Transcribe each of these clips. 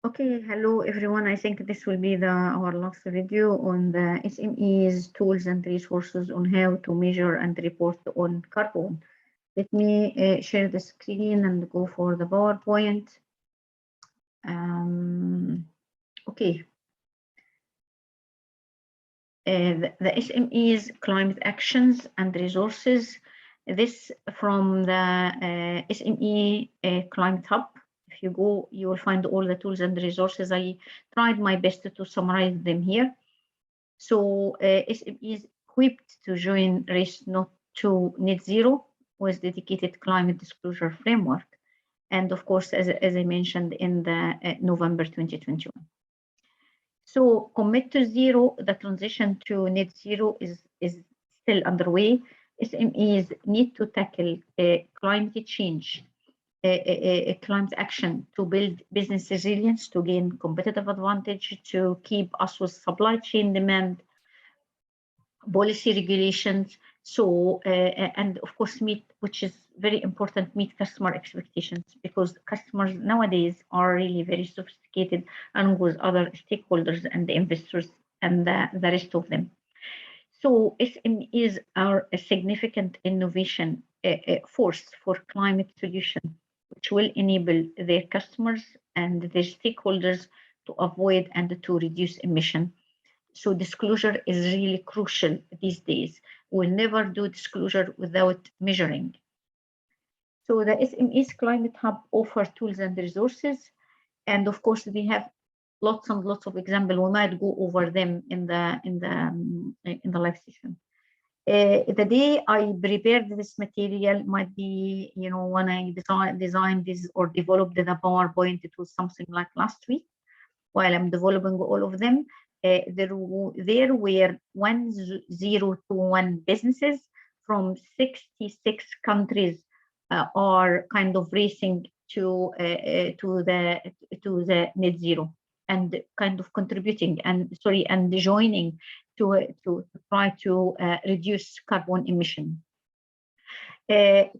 Okay, hello everyone. I think this will be our last video on the SMEs, tools and resources on how to measure and report on carbon. Let me share the screen and go for the PowerPoint. Okay. The SMEs, climate actions and resources. This from the SME Climate Hub. If you go, you will find all the tools and resources. I tried my best to summarize them here. So SMEs equipped to join Race Not to Net Zero with dedicated climate disclosure framework. And of course, as I mentioned in the November 2021. So commit to zero, the transition to net zero is still underway. SMEs need to tackle climate change, climate action to build business resilience, to gain competitive advantage, to keep us with supply chain demand, policy regulations. So, and of course, meet, which is very important, meet customer expectations, because customers nowadays are really very sophisticated and with other stakeholders and the investors and the rest of them. So SMEs are a significant innovation force for climate solution, which will enable their customers and their stakeholders to avoid and to reduce emission. So disclosure is really crucial these days. We'll never do disclosure without measuring. So the SMEs Climate Hub offers tools and resources. And of course, we have lots and lots of examples. We might go over them in the live session. The day I prepared this material might be, you know, when I designed this or developed the PowerPoint, it was something like last week. While I'm developing all of them, there were 1,021 businesses from 66 countries are kind of racing to the net zero and kind of contributing and joining to try to reduce carbon emission.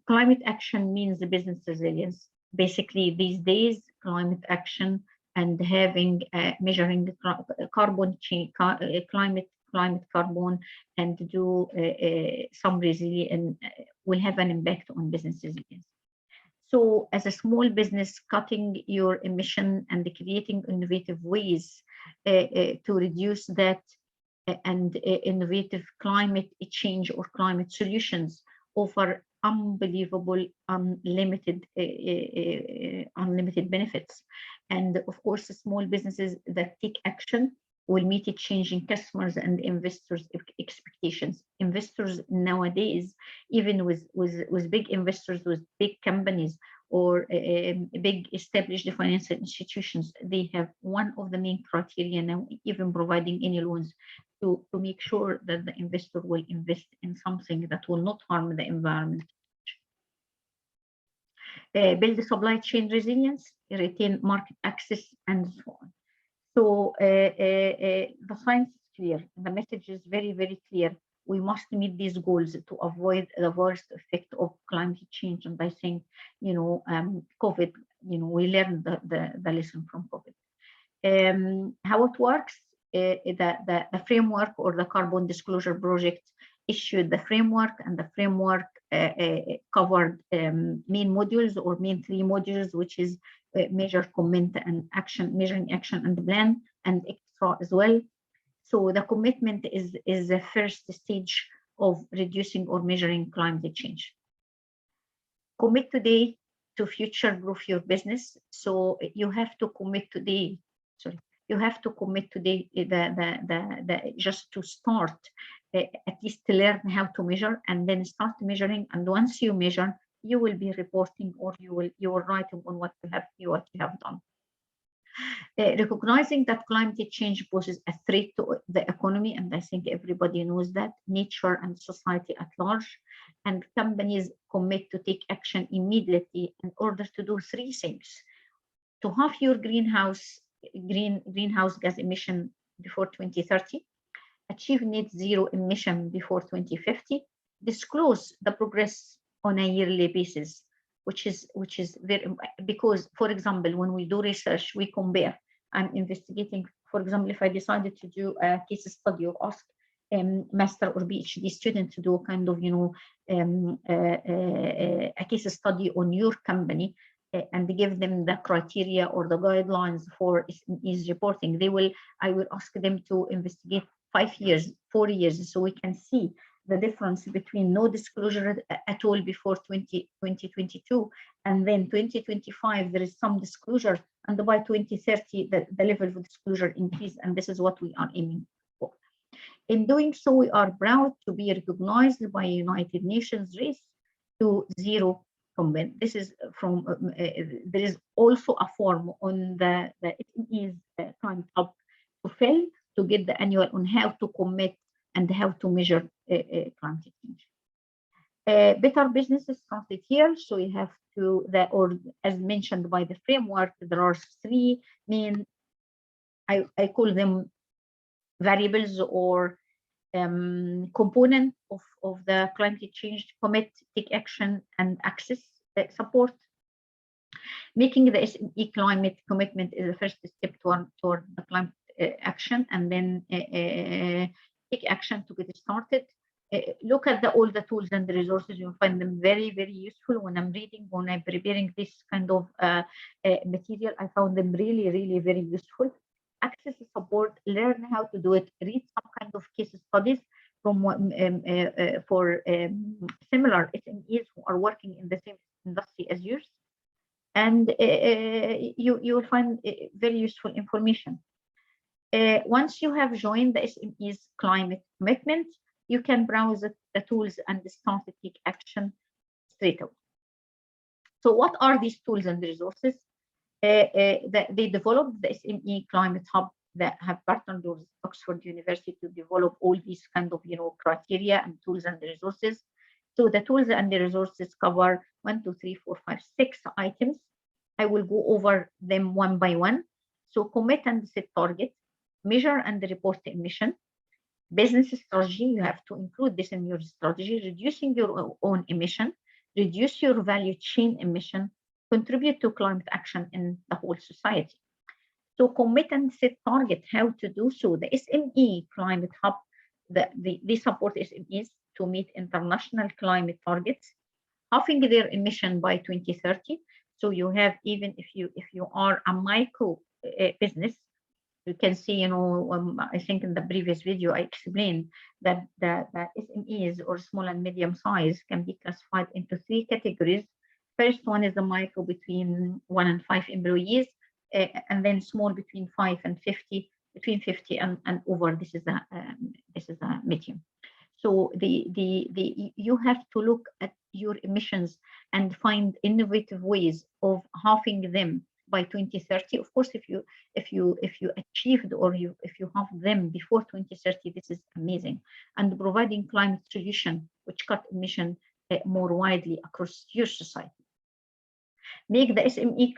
Climate action means the business resilience. Basically, these days, climate action and having measuring the carbon change, climate carbon, and do some resilience will have an impact on business resilience. So as a small business, cutting your emission and creating innovative ways to reduce that and innovative climate change or climate solutions offer unbelievable, unlimited benefits. And of course, small businesses that take action will meet a changing customers and investors' expectations. Investors nowadays, even with big investors, with big companies or big established financial institutions, they have one of the main criteria now, even providing any loans, to make sure that the investor will invest in something that will not harm the environment. Build supply chain resilience, retain market access, and so on. So the science is clear. The message is very, very clear. We must meet these goals to avoid the worst effect of climate change. And I think, you know, COVID, you know, we learned the lesson from COVID. How it works, the framework or the Carbon Disclosure Project issued the framework, and the framework covered main modules or main 3 modules, which is measure, comment, and action, measuring, action, and plan, and extra as well. So the commitment is the first stage of reducing or measuring climate change. Commit today to future-proof your business. So you have to commit today. Sorry, you have to commit today just to start, at least to learn how to measure, and then start measuring. And once you measure, you will be reporting, or you will writing on what you have done. Recognizing that climate change poses a threat to the economy, and I think everybody knows that, nature and society at large, and companies commit to take action immediately in order to do 3 things: to halve your greenhouse gas emission before 2030, achieve net zero emission before 2050, disclose the progress on a yearly basis, which is very, because, for example, when we do research, we compare I'm investigating, for example, if I decided to do a case study or ask master or PhD student to do a kind of, a case study on your company, and give them the criteria or the guidelines for SMEs reporting, I will ask them to investigate 5 years, 4 years, so we can see the difference between no disclosure at all before 2022, and then 2025 there is some disclosure, and by 2030 the level of disclosure increase, and this is what we are aiming for. In doing so, we are proud to be recognized by United Nations Race to Zero Commitment. This is from there is also a form on the SMEs Climate Hub to fill to get the annual on how to commit and how to measure climate change. Better businesses started here, so you have to, or as mentioned by the framework, there are 3 main, I call them variables or component of the climate change: commit, take action, and access support. Making the SME climate commitment is the first step toward the climate action, and then take action to get started. Look at all the tools and the resources. You'll find them very, very useful. When I'm preparing this kind of material, I found them really, really very useful. Access support, learn how to do it, read some kind of case studies from for similar SMEs who are working in the same industry as yours, and you will find very useful information. Once you have joined the SMEs climate commitment, you can browse the tools and start to take action straight away. So what are these tools and resources? They developed the SME Climate Hub that have partnered with Oxford University to develop all these kind of criteria and tools and resources. So the tools and the resources cover 1, 2, 3, 4, 5, 6 items. I will go over them one by one. So commit and set target, measure and report emission, business strategy. You have to include this in your strategy: reducing your own emission, reduce your value chain emission, contribute to climate action in the whole society. So commit and set target. How to do so? The SME Climate Hub, they support SMEs to meet international climate targets, halving their emission by 2030. So you have, even if you are a micro business, you can see, I think in the previous video I explained that the SMEs, or small and medium size, can be classified into 3 categories. First one is the micro, between 1 and 5 employees, and then small between 5 and 50, between 50 and over. This is a medium. So you have to look at your emissions and find innovative ways of halving them by 2030. Of course, if you achieved, or if you have them before 2030, this is amazing. And providing climate solution which cut emission more widely across your society. Make the SME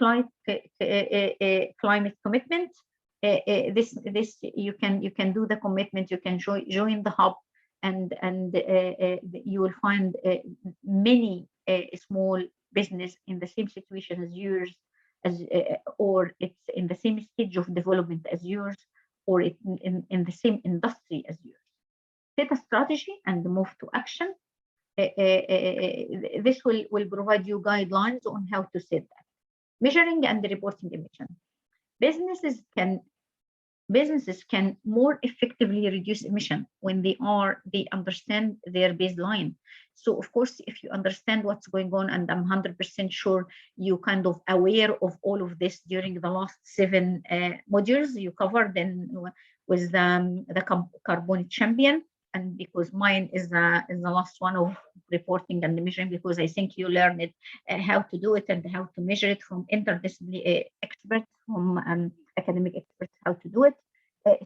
climate commitment. This you can do the commitment. You can join the hub, and you will find many small business in the same situation as yours, or it's in the same stage of development as yours, or in the same industry as yours. Set a strategy and move to action. This will provide you guidelines on how to set that. Measuring and reporting emission. Businesses can more effectively reduce emission when they understand their baseline. So of course, if you understand what's going on, and I'm 100% sure you kind of aware of all of this during the last 7 modules you covered in with the Carbon Champion, and because mine is the last one of reporting and measuring, because I think you learned it, how to do it and how to measure it from interdisciplinary experts, from academic experts, how to do it.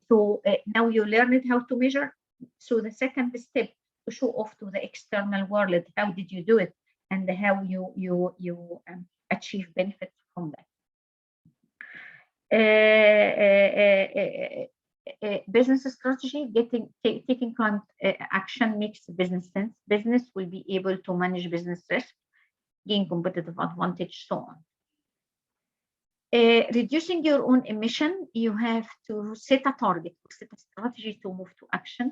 So now you learned how to measure. So the second step, to show off to the external world how did you do it, and how you achieve benefits from that. Business strategy. Taking climate action makes business sense. Business will be able to manage business risk, gain competitive advantage, so on. Reducing your own emission, you have to set a target, set a strategy to move to action.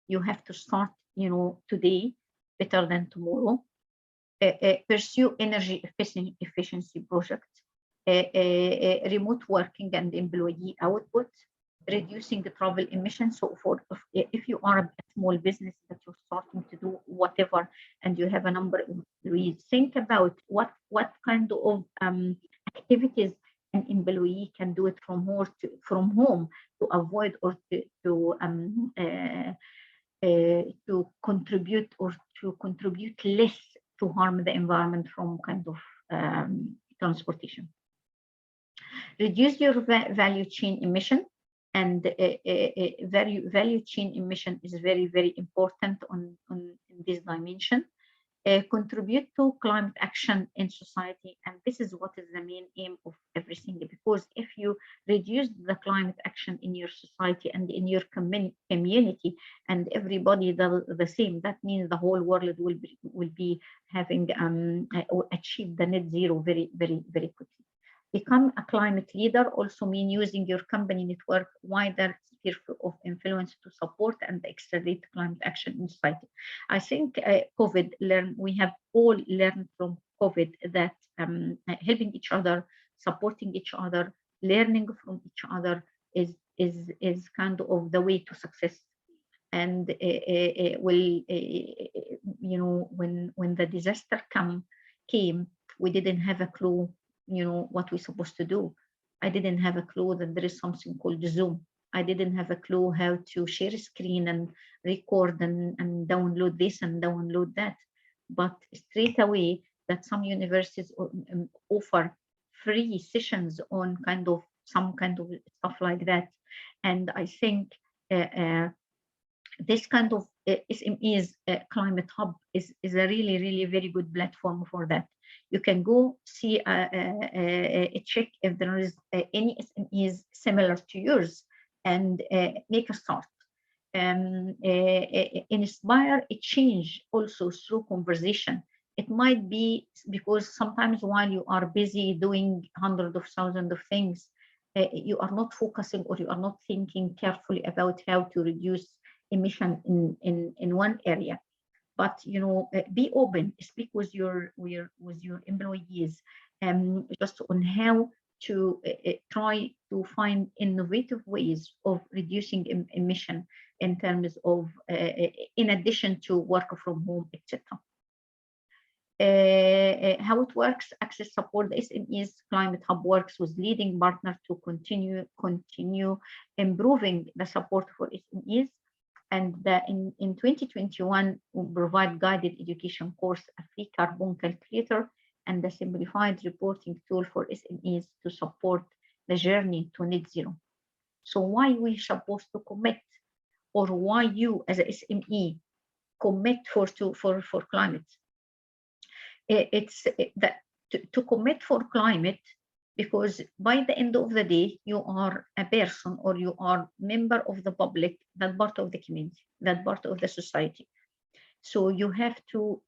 You have to start, today better than tomorrow. Pursue energy efficiency projects, remote working and employee output, reducing the travel emissions. So if you are a small business that you're starting to do whatever and you have a number of employees, think about what kind of activities an employee can do it from home to avoid or to contribute less to harm the environment from kind of transportation. Reduce your value chain emission, and value chain emission is very, very important in this dimension. Contribute to climate action in society, and this is what is the main aim of everything, because if you reduce the climate action in your society and in your community and everybody does the same, that means the whole world will be having achieved the net zero very, very, very quickly. Become a climate leader also means using your company network wider sphere of influence to support and accelerate climate action in society. I think we have all learned from COVID that helping each other, supporting each other, learning from each other is kind of the way to success. And when the disaster came, we didn't have a clue what we're supposed to do. I didn't have a clue that there is something called Zoom. I didn't have a clue how to share a screen and record and download this and download that. But straight away, that some universities offer free sessions on some kind of stuff like that. And I think this kind of SMEs Climate Hub is a really, really very good platform for that. You can go see check if there is any SMEs similar to yours and make a start. Inspire a change also through conversation. It might be because sometimes while you are busy doing hundreds of thousands of things, you are not focusing or you are not thinking carefully about how to reduce emission in one area. But be open, speak with your employees, just on how to try to find innovative ways of reducing emission in terms of in addition to work from home, etc. How it works: access support. The SMEs Climate Hub works with leading partners to continue improving the support for SMEs. And in 2021, we provide guided education course, a free carbon calculator, and a simplified reporting tool for SMEs to support the journey to net zero. So why we supposed to commit, or why you as a SME commit for climate? It's that to commit for climate, because by the end of the day, you are a person or you are member of the public, that part of the community, that part of the society. So you have to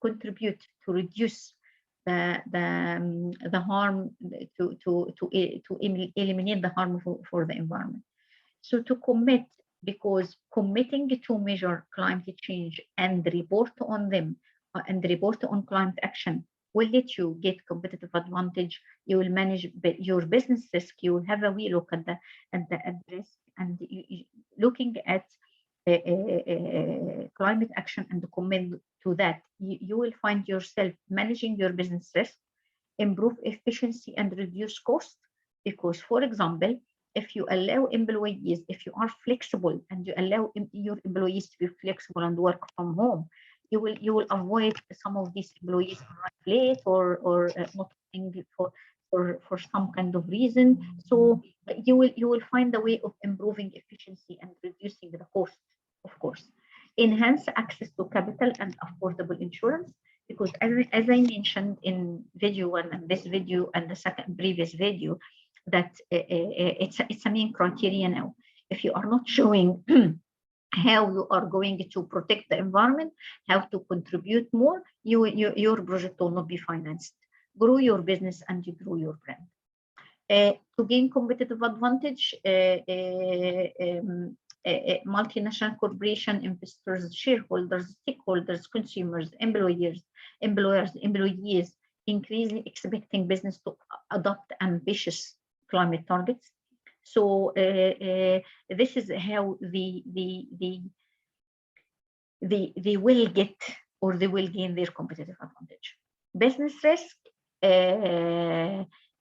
contribute to reduce the harm, to eliminate the harm for the environment. So to commit, because committing to measure climate change and report on them and report on climate action will let you get competitive advantage. You will manage your business risk. You will have a wee look at the risk, and looking at climate action and commit to that. You will find yourself managing your business risk, improve efficiency, and reduce cost. Because, for example, if you allow employees, if you are flexible and you allow your employees to be flexible and work from home, you will avoid some of these employees arrive late or not for some kind of reason. So you will find a way of improving efficiency and reducing the cost, of course. Enhance access to capital and affordable insurance, because as I mentioned in video one and this video and the second previous video, that it's a main criteria now. If you are not showing how you are going to protect the environment, how to contribute more, your project will not be financed. grow your business and you grow your brand. To gain competitive advantage, multinational corporation, investors, shareholders, stakeholders, consumers, employers, employees, increasingly expecting business to adopt ambitious climate targets. So this is how they will get, or they will gain their competitive advantage. Business risk.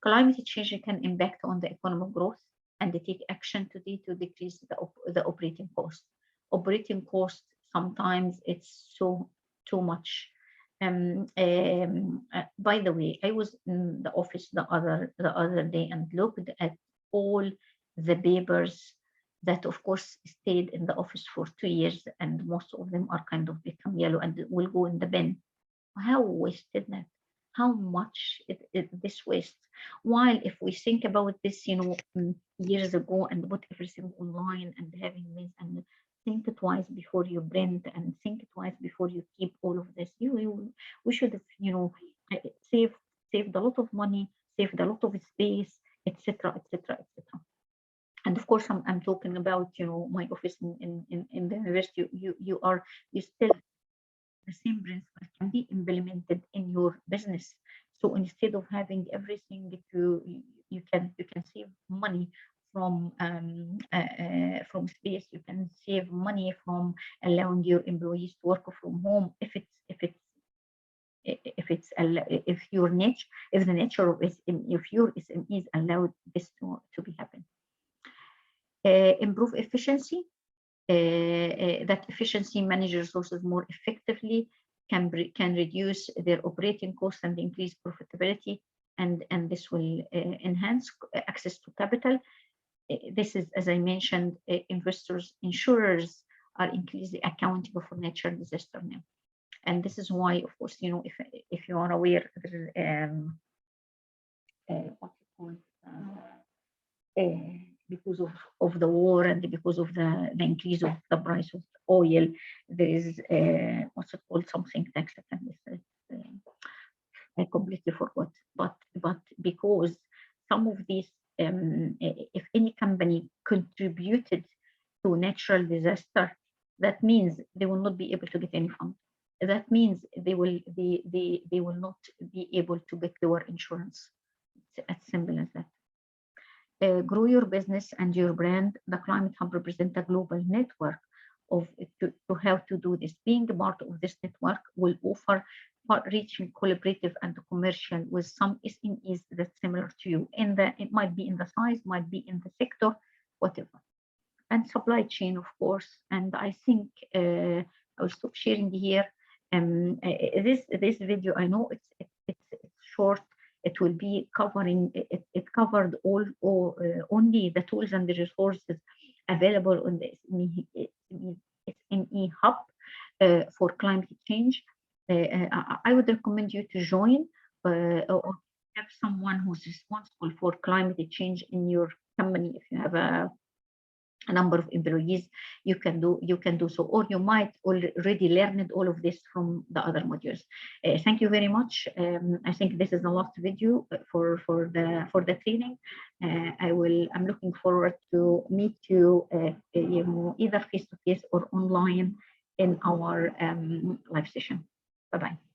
Climate change can impact on the economic growth, and they take action today to decrease the operating cost. Operating cost, sometimes it's too much. By the way, I was in the office the other day and looked at all the papers that, of course, stayed in the office for 2 years, and most of them are kind of become yellow and will go in the bin. How wasted that? How much this waste? While if we think about this, years ago, and put everything online and having this, and think twice before you print, and think twice before you keep all of this. We should have, saved a lot of money, saved a lot of space, etc., etc., etc. And of course, I'm talking about my office in the university. You still, the same principle can be implemented in your business. So instead of having everything you can save money from space. You can save money from allowing your employees to work from home if the nature of if your SMEs allowed this to be happen. Improve efficiency. That efficiency manage resources more effectively, can reduce their operating costs and increase profitability, and this will enhance access to capital. This is, as I mentioned, investors, insurers are increasingly accountable for natural disaster now, and this is why, of course, if you are aware, what you call because of the war, and because of the increase of the price of oil, there is what's it called, something tax. I completely forgot. But because some of these, if any company contributed to natural disaster, that means they will not be able to get any fund. That means they will not be able to get their insurance. It's as simple as that. Grow your business and your brand. The Climate Hub represents a global network to how to do this. Being a part of this network will offer far-reaching, collaborative, and commercial with some SMEs that's similar to you. It might be in the size, might be in the sector, whatever. And supply chain, of course. And I think I will stop sharing here. This video, I know it's short. It will be covering. It covered only the tools and the resources available on the SME Hub for climate change. I would recommend you to join or have someone who's responsible for climate change in your company. If you have a number of employees, you can do so, or you might already learned all of this from the other modules. Thank you very much. I think this is the last video for the training. I'm looking forward to meet you, either face to face or online in our live session. Bye bye.